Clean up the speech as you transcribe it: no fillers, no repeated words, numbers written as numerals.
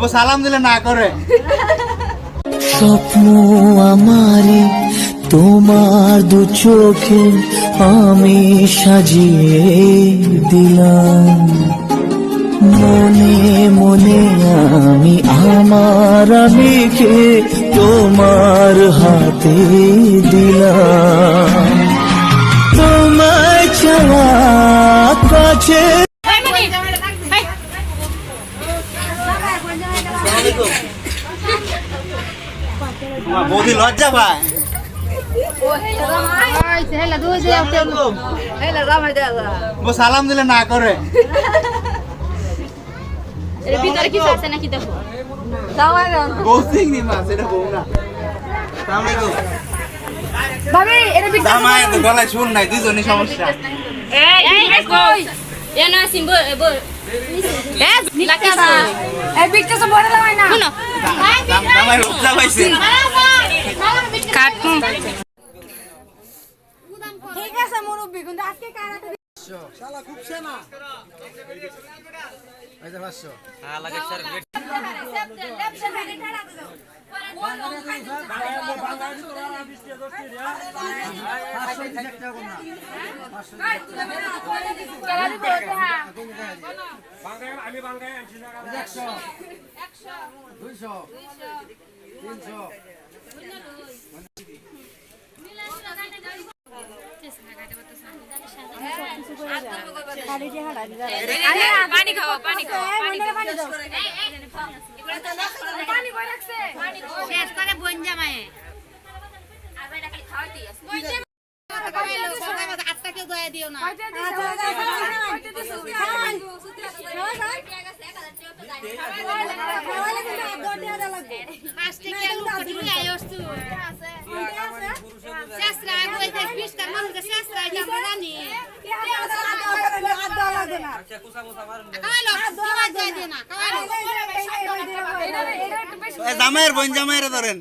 ও সালাম দিলে না করে। স্বপ্ন আমারে তোমার দু চোখে আমি সাজিয়ে দিলাম, মনে মনে আমি আমার আমিকে তোমার হাতে দিলাম, তোমায় চাওয়া কাছে। বৌদি লজ্জা পায়। ও সালাম দিলে না করে। ভিতরে কিছু আছে নাকি দেখো। বউ চিংড়ি মাছ, এটা বউ না। ভাবি এটা বিক্রি জামাই তো গলায় শুন নাই, দুজনই সমস্যা। এই কই এ না সিম্বো বল এ লাকিসা এই বিক্রি তো বড় লাগাই না শুনো জামাই লজ্জা পাইছে। কাট ঠিক আছে মুরব্বি, কিন্তু আজকে কারাতে শালা খুব সেনা। এই যে 500 হ্যাঁ লাগে স্যার। আমি বাংলায় আনছি 100 200 300 পানি খাও পানি খাও পানি খাও পানি কই রাখছে শেষ করে বন জামায়ে আর এটা খালি খাওয়াইতে আছে আটটা কেউ দয়া দিও না জামাইয়ের বোন জামাইয়ের ধরেন।